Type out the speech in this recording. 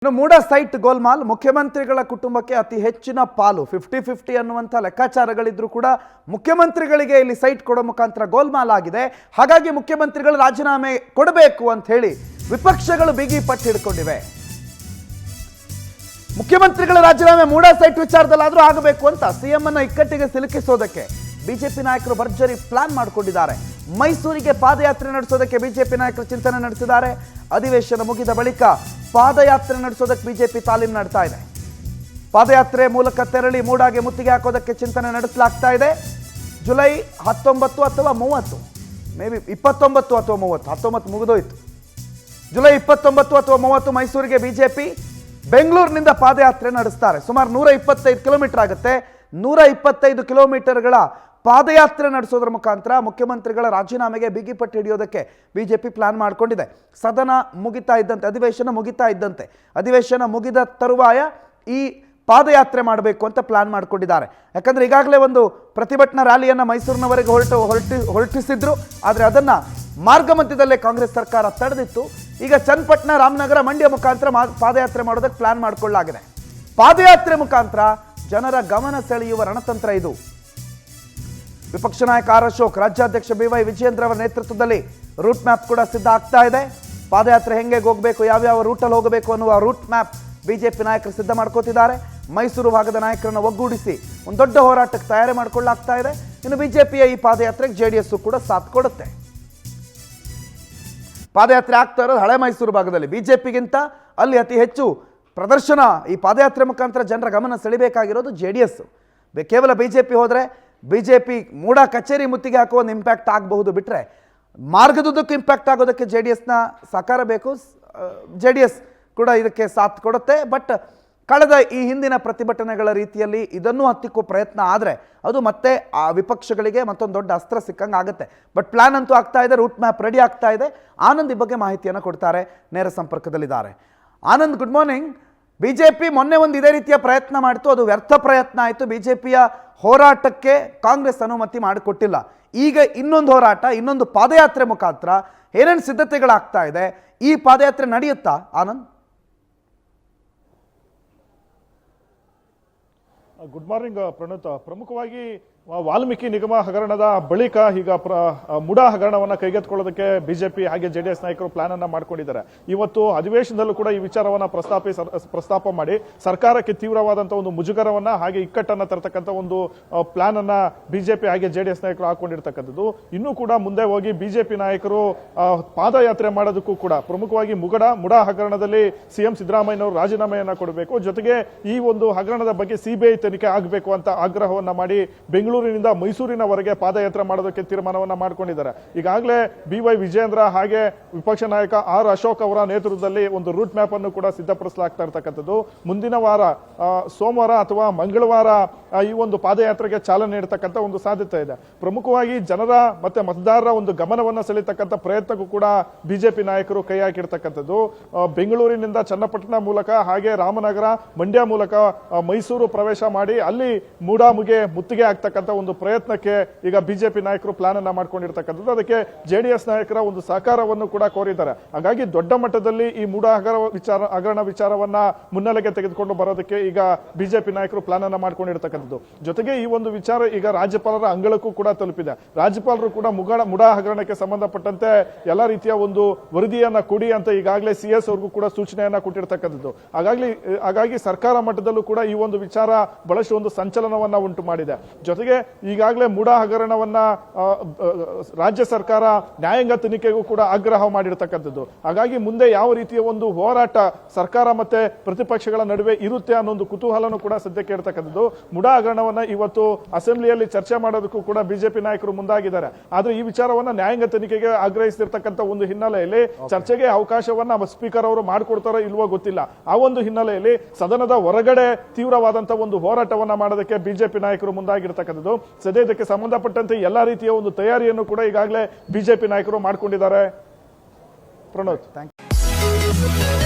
ಇನ್ನು ಮೂಡ ಸೈಟ್ ಗೋಲ್ಮಾಲ್ ಮುಖ್ಯಮಂತ್ರಿಗಳ ಕುಟುಂಬಕ್ಕೆ ಅತಿ ಹೆಚ್ಚಿನ ಪಾಲು 50-50 ಅನ್ನುವಂಥ ಲೆಕ್ಕಾಚಾರಗಳಿದ್ರೂ ಕೂಡ ಮುಖ್ಯಮಂತ್ರಿಗಳಿಗೆ ಇಲ್ಲಿ ಸೈಟ್ ಕೊಡೋ ಮುಖಾಂತರ ಗೋಲ್ಮಾಲ್ ಆಗಿದೆ. ಹಾಗಾಗಿ ಮುಖ್ಯಮಂತ್ರಿಗಳು ರಾಜೀನಾಮೆ ಕೊಡಬೇಕು ಅಂತ ಹೇಳಿ ವಿಪಕ್ಷಗಳು ಬಿಗಿ ಪಟ್ಟು ಹಿಡ್ಕೊಂಡಿವೆ. ಮುಖ್ಯಮಂತ್ರಿಗಳ ರಾಜೀನಾಮೆ ಮೂಡ ಸೈಟ್ ವಿಚಾರದಲ್ಲಾದರೂ ಆಗಬೇಕು ಅಂತ ಸಿಎಂ ಅನ್ನ ಇಕ್ಕಟ್ಟಿಗೆ ಸಿಲುಕಿಸೋದಕ್ಕೆ ಬಿಜೆಪಿ ನಾಯಕರು ಭರ್ಜರಿ ಪ್ಲಾನ್ ಮಾಡಿಕೊಂಡಿದ್ದಾರೆ. ಮೈಸೂರಿಗೆ ಪಾದಯಾತ್ರೆ ನಡೆಸೋದಕ್ಕೆ ಬಿಜೆಪಿ ನಾಯಕರು ಚಿಂತನೆ ನಡೆಸಿದ್ದಾರೆ. ಅಧಿವೇಶನ ಮುಗಿದ ಬಳಿಕ ಪಾದಯಾತ್ರೆ ನಡೆಸೋದಕ್ಕೆ ಬಿಜೆಪಿ ತಾಲೀಮ್ ನಡೆಸ್ತಾ ಇದೆ. ಪಾದಯಾತ್ರೆ ಮೂಲಕ ತೆರಳಿ ಮೂಡಾಗೆ ಮುತ್ತಿಗೆ ಹಾಕೋದಕ್ಕೆ ಚಿಂತನೆ ನಡೆಸಲಾಗ್ತಾ ಇದೆ. ಜುಲೈ 19 ಅಥವಾ 30, ಮೇ ಬಿ 29 ಅಥವಾ 30, 19 ಮುಗಿದೋಯ್ತು. ಜುಲೈ 29 ಅಥವಾ 30 ಮೈಸೂರಿಗೆ ಬಿಜೆಪಿ ಬೆಂಗಳೂರಿನಿಂದ ಪಾದಯಾತ್ರೆ ನಡೆಸ್ತಾರೆ. ಸುಮಾರು 125 ಕಿಲೋಮೀಟರ್ ಆಗುತ್ತೆ. 125 ಕಿಲೋಮೀಟರ್ಗಳ ಪಾದಯಾತ್ರೆ ನಡೆಸೋದ್ರ ಮುಖಾಂತರ ಮುಖ್ಯಮಂತ್ರಿಗಳ ರಾಜೀನಾಮೆಗೆ ಬಿಗಿಪಟ್ಟು ಹಿಡಿಯೋದಕ್ಕೆ ಬಿಜೆಪಿ ಪ್ಲಾನ್ ಮಾಡಿಕೊಂಡಿದೆ. ಸದನ ಮುಗಿತಾ ಇದ್ದಂತೆ, ಅಧಿವೇಶನ ಮುಗಿದ ತರುವಾಯ ಈ ಪಾದಯಾತ್ರೆ ಮಾಡಬೇಕು ಅಂತ ಪ್ಲಾನ್ ಮಾಡಿಕೊಂಡಿದ್ದಾರೆ. ಯಾಕಂದ್ರೆ ಈಗಾಗಲೇ ಒಂದು ಪ್ರತಿಭಟನಾ ರ್ಯಾಲಿಯನ್ನು ಮೈಸೂರಿನವರೆಗೆ ಹೊರಟಿಸಿದ್ರು. ಆದರೆ ಅದನ್ನು ಮಾರ್ಗ ಮಧ್ಯದಲ್ಲೇ ಕಾಂಗ್ರೆಸ್ ಸರ್ಕಾರ ತಡೆದಿತ್ತು. ಈಗ ಚನ್ನಪಟ್ಟಣ, ರಾಮನಗರ, ಮಂಡ್ಯ ಮುಖಾಂತರ ಪಾದಯಾತ್ರೆ ಮಾಡೋದಕ್ಕೆ ಪ್ಲಾನ್ ಮಾಡಿಕೊಳ್ಳಲಾಗಿದೆ. ಪಾದಯಾತ್ರೆ ಮುಖಾಂತರ ಜನರ ಗಮನ ಸೆಳೆಯುವ ರಣತಂತ್ರ ಇದು. ವಿಪಕ್ಷ ನಾಯಕ ಆರ್ ಅಶೋಕ್, ರಾಜ್ಯಾಧ್ಯಕ್ಷ BY ವಿಜಯೇಂದ್ರ ಅವರ ನೇತೃತ್ವದಲ್ಲಿ ರೂಟ್ ಮ್ಯಾಪ್ ಕೂಡ ಸಿದ್ಧ ಆಗ್ತಾ ಇದೆ. ಪಾದಯಾತ್ರೆ ಹೆಂಗೆ ಹೋಗಬೇಕು, ಯಾವ್ಯಾವ ರೂಟಲ್ಲಿ ಹೋಗಬೇಕು ಅನ್ನುವ ರೂಟ್ ಮ್ಯಾಪ್ ಬಿಜೆಪಿ ನಾಯಕರು ಸಿದ್ಧ ಮಾಡ್ಕೋತಿದ್ದಾರೆ. ಮೈಸೂರು ಭಾಗದ ನಾಯಕರನ್ನು ಒಗ್ಗೂಡಿಸಿ ಒಂದು ದೊಡ್ಡ ಹೋರಾಟಕ್ಕೆ ತಯಾರಿ ಮಾಡಿಕೊಳ್ಳಲಾಗ್ತಾ ಇದೆ. ಇನ್ನು ಬಿಜೆಪಿಯ ಈ ಪಾದಯಾತ್ರೆಗೆ JDS ಕೂಡ ಸಾಥ್ ಕೊಡುತ್ತೆ. ಪಾದಯಾತ್ರೆ ಆಗ್ತಾ ಇರೋದು ಹಳೆ ಮೈಸೂರು ಭಾಗದಲ್ಲಿ. ಬಿಜೆಪಿಗಿಂತ ಅಲ್ಲಿ ಅತಿ ಹೆಚ್ಚು ಪ್ರದರ್ಶನ, ಈ ಪಾದಯಾತ್ರೆ ಮುಖಾಂತರ ಜನರ ಗಮನ ಸೆಳಿಬೇಕಾಗಿರೋದು JDS. ಕೇವಲ ಬಿಜೆಪಿ ಹೋದರೆ ಬಿಜೆಪಿ ಮೂಡ ಕಚೇರಿ ಮುತ್ತಿಗೆ ಹಾಕೋ ಒಂದು ಇಂಪ್ಯಾಕ್ಟ್ ಆಗಬಹುದು ಬಿಟ್ಟರೆ ಮಾರ್ಗದುದ್ದಕ್ಕೂ ಇಂಪ್ಯಾಕ್ಟ್ ಆಗೋದಕ್ಕೆ JDSನ ಸಹಕಾರ ಬೇಕು. JDS ಕೂಡ ಇದಕ್ಕೆ ಸಾಥ್ ಕೊಡುತ್ತೆ. ಬಟ್ ಕಳೆದ ಈ ಹಿಂದಿನ ಪ್ರತಿಭಟನೆಗಳ ರೀತಿಯಲ್ಲಿ ಇದನ್ನೂ ಹತ್ತಿಕ್ಕೋ ಪ್ರಯತ್ನ ಆದರೆ ಅದು ಮತ್ತೆ ಆ ವಿಪಕ್ಷಗಳಿಗೆ ಮತ್ತೊಂದು ದೊಡ್ಡ ಅಸ್ತ್ರ ಸಿಕ್ಕಂಗೆ ಆಗುತ್ತೆ. ಬಟ್ ಪ್ಲಾನ್ ಅಂತೂ ಆಗ್ತಾ ಇದೆ, ರೂಟ್ ಮ್ಯಾಪ್ ರೆಡಿ ಆಗ್ತಾ ಇದೆ. ಆನಂದ್ ಈ ಬಗ್ಗೆ ಮಾಹಿತಿಯನ್ನು ಕೊಡ್ತಾರೆ, ನೇರ ಸಂಪರ್ಕದಲ್ಲಿದ್ದಾರೆ. Anand, good morning. ಬಿಜೆಪಿ ಮೊನ್ನೆ ಒಂದು ಇದೇ ರೀತಿಯ ಪ್ರಯತ್ನ ಮಾಡಿತು, ಅದು ವ್ಯರ್ಥ ಪ್ರಯತ್ನ ಆಯಿತು. ಬಿಜೆಪಿಯ ಹೋರಾಟಕ್ಕೆ ಕಾಂಗ್ರೆಸ್ ಅನುಮತಿ ಮಾಡಿಕೊಟ್ಟಿಲ್ಲ. ಈಗ ಇನ್ನೊಂದು ಹೋರಾಟ, ಇನ್ನೊಂದು ಪಾದಯಾತ್ರೆ ಮುಖಾಂತರ ಏನೇನು ಸಿದ್ಧತೆಗಳಾಗ್ತಾ ಇದೆ? ಈ ಪಾದಯಾತ್ರೆ ನಡೆಯುತ್ತಾ ಆನಂದ್? Good morning Pranoth. ಪ್ರಮುಖವಾಗಿ ವಾಲ್ಮೀಕಿ ನಿಗಮ ಹಗರಣದ ಬಳಿಕ ಈಗ ಮುಡಾ ಹಗರಣವನ್ನ ಕೈಗೆತ್ತಿಕೊಳ್ಳೋದಕ್ಕೆ ಬಿಜೆಪಿ ಹಾಗೆ JDS ನಾಯಕರು ಪ್ಲಾನ್ ಅನ್ನ ಮಾಡ್ಕೊಂಡಿದ್ದಾರೆ. ಇವತ್ತು ಅಧಿವೇಶನದಲ್ಲೂ ಕೂಡ ಈ ವಿಚಾರವನ್ನ ಪ್ರಸ್ತಾಪ ಮಾಡಿ ಸರ್ಕಾರಕ್ಕೆ ತೀವ್ರವಾದಂತಹ ಒಂದು ಮುಜುಗರವನ್ನ ಹಾಗೆ ಇಕ್ಕಟ್ಟನ್ನ ತರತಕ್ಕಂಥ ಒಂದು ಪ್ಲಾನ್ ಅನ್ನ ಬಿಜೆಪಿ ಹಾಗೆ JDS ನಾಯಕರು ಹಾಕೊಂಡಿರ್ತಕ್ಕಂಥದ್ದು. ಇನ್ನೂ ಕೂಡ ಮುಂದೆ ಹೋಗಿ ಬಿಜೆಪಿ ನಾಯಕರು ಪಾದಯಾತ್ರೆ ಮಾಡೋದಕ್ಕೂ ಕೂಡ ಪ್ರಮುಖವಾಗಿ ಮುಡಾ ಹಗರಣದಲ್ಲಿ CM ಸಿದ್ದರಾಮಯ್ಯನವರು ರಾಜೀನಾಮೆಯನ್ನ ಕೊಡಬೇಕು, ಜೊತೆಗೆ ಈ ಒಂದು ಹಗರಣದ ಬಗ್ಗೆ CBI ತನಿಖೆ ಆಗಬೇಕು ಅಂತ ಆಗ್ರಹವನ್ನ ಮಾಡಿ ಬೆಂಗಳೂರಿನಿಂದ ಮೈಸೂರಿನವರೆಗೆ ಪಾದಯಾತ್ರೆ ಮಾಡೋದಕ್ಕೆ ತೀರ್ಮಾನವನ್ನ ಮಾಡಿಕೊಂಡಿದ್ದಾರೆ. ಈಗಾಗಲೇ BY ವಿಜಯೇಂದ್ರ ಹಾಗೆ ವಿಪಕ್ಷ ನಾಯಕ ಆರ್ ಅಶೋಕ್ ಅವರ ನೇತೃತ್ವದಲ್ಲಿ ಒಂದು ರೂಟ್ ಮ್ಯಾಪ್ ಅನ್ನು ಕೂಡ ಸಿದ್ಧಪಡಿಸಲಾಗ್ತಾ ಇರ್ತಕ್ಕಂಥದ್ದು. ಮುಂದಿನ ವಾರ ಸೋಮವಾರ ಅಥವಾ ಮಂಗಳವಾರ ಈ ಒಂದು ಪಾದಯಾತ್ರೆಗೆ ಚಾಲನೆ ನೀಡತಕ್ಕಂಥ ಒಂದು ಸಾಧ್ಯತೆ ಇದೆ. ಪ್ರಮುಖವಾಗಿ ಜನರ ಮತ್ತೆ ಮತದಾರರ ಒಂದು ಗಮನವನ್ನ ಸೆಳೆಯತಕ್ಕಂಥ ಪ್ರಯತ್ನಕ್ಕೂ ಕೂಡ ಬಿಜೆಪಿ ನಾಯಕರು ಕೈ ಹಾಕಿರ್ತಕ್ಕಂಥದ್ದು. ಬೆಂಗಳೂರಿನಿಂದ ಚನ್ನಪಟ್ಟಣ ಮೂಲಕ ಹಾಗೆ ರಾಮನಗರ, ಮಂಡ್ಯ ಮೂಲಕ ಮೈಸೂರು ಪ್ರವೇಶ ಮಾಡಿ ಅಲ್ಲಿ ಮೂಡಾಮುಗೆ ಮುತ್ತಿಗೆ ಆಗ್ತಕ್ಕಂಥ ಒಂದು ಪ್ರಯತ್ನಕ್ಕೆ ಈಗ ಬಿಜೆಪಿ ನಾಯಕರು ಪ್ಲಾನ್ ಅನ್ನ ಮಾಡ್ಕೊಂಡಿರ್ತಕ್ಕಂಥದ್ದು. ಅದಕ್ಕೆ JDS ನಾಯಕರ ಒಂದು ಸಹಕಾರವನ್ನು ಕೂಡ ಕೋರಿದ್ದಾರೆ. ಹಾಗಾಗಿ ದೊಡ್ಡ ಮಟ್ಟದಲ್ಲಿ ಈ ಮೂಡಾ ಹಗರಣ ವಿಚಾರವನ್ನ ಮುನ್ನೆಲೆಗೆ ತೆಗೆದುಕೊಂಡು ಬರೋದಕ್ಕೆ ಈಗ ಬಿಜೆಪಿ ನಾಯಕರು ಪ್ಲಾನ್ ಅನ್ನ ಮಾಡ್ಕೊಂಡಿರ್ತಕ್ಕಂಥದ್ದು. ಜೊತೆಗೆ ಈ ಒಂದು ವಿಚಾರ ಈಗ ರಾಜ್ಯಪಾಲರ ಅಂಗಳಕ್ಕೂ ಕೂಡ ತಲುಪಿದೆ. ರಾಜ್ಯಪಾಲರು ಕೂಡ ಮುಡಾ ಹಗರಣಕ್ಕೆ ಸಂಬಂಧಪಟ್ಟಂತೆ ಎಲ್ಲ ರೀತಿಯ ಒಂದು ವರದಿಯನ್ನ ಕೊಡಿ ಅಂತ ಈಗಾಗಲೇ CS ಅವ್ರಿಗೂ ಕೂಡ ಸೂಚನೆಯನ್ನ ಕೊಟ್ಟಿರ್ತಕ್ಕಂಥದ್ದು. ಹಾಗಾಗಿ ಸರ್ಕಾರ ಮಟ್ಟದಲ್ಲೂ ಕೂಡ ಈ ಒಂದು ವಿಚಾರ ಬಹಳಷ್ಟು ಒಂದು ಸಂಚಲನವನ್ನ ಉಂಟು ಮಾಡಿದೆ. ಜೊತೆಗೆ ಈಗಾಗಲೇ ಮೂಡಾ ಹಗರಣವನ್ನ ರಾಜ್ಯ ಸರ್ಕಾರ ನ್ಯಾಯಾಂಗ ತನಿಖೆಗೂ ಕೂಡ ಆಗ್ರಹ ಮಾಡಿರ್ತಕ್ಕಂಥದ್ದು. ಹಾಗಾಗಿ ಮುಂದೆ ಯಾವ ರೀತಿಯ ಒಂದು ಹೋರಾಟ ಸರ್ಕಾರ ಮತ್ತೆ ಪ್ರತಿಪಕ್ಷಗಳ ನಡುವೆ ಇರುತ್ತೆ ಅನ್ನೋ ಒಂದು ಕುತೂಹಲನೂ ಕೂಡ ಸದ್ಯಕ್ಕೆ ಇರತಕ್ಕಂಥದ್ದು. ಮುಡಾ ಹಗರಣವನ್ನ ಇವತ್ತು ಅಸೆಂಬ್ಲಿಯಲ್ಲಿ ಚರ್ಚೆ ಮಾಡೋದಕ್ಕೂ ಕೂಡ ಬಿಜೆಪಿ ನಾಯಕರು ಮುಂದಾಗಿದ್ದಾರೆ. ಆದ್ರೆ ಈ ವಿಚಾರವನ್ನ ನ್ಯಾಯಾಂಗ ತನಿಖೆಗೆ ಆಗ್ರಹಿಸಿರ್ತಕ್ಕಂಥ ಒಂದು ಹಿನ್ನೆಲೆಯಲ್ಲಿ ಚರ್ಚೆಗೆ ಅವಕಾಶವನ್ನ ಸ್ಪೀಕರ್ ಅವರು ಮಾಡಿಕೊಡ್ತಾರೋ ಇಲ್ವೋ ಗೊತ್ತಿಲ್ಲ. ಆ ಒಂದು ಹಿನ್ನೆಲೆಯಲ್ಲಿ ಸದನದ ಹೊರಗಡೆ ತೀವ್ರವಾದಂತಹ ಒಂದು ಹೋರಾಟವನ್ನ ಮಾಡೋದಕ್ಕೆ ಬಿಜೆಪಿ ನಾಯಕರು ಮುಂದಾಗಿರ್ತಕ್ಕಂಥದ್ದು. ಸದ್ಯ ಇದಕ್ಕೆ ಸಂಬಂಧಪಟ್ಟಂತೆ ಎಲ್ಲಾ ರೀತಿಯ ಒಂದು ತಯಾರಿಯನ್ನು ಕೂಡ ಈಗಾಗಲೇ ಬಿಜೆಪಿ ನಾಯಕರು ಮಾಡಿಕೊಂಡಿದ್ದಾರೆ. Pranoth, thank you.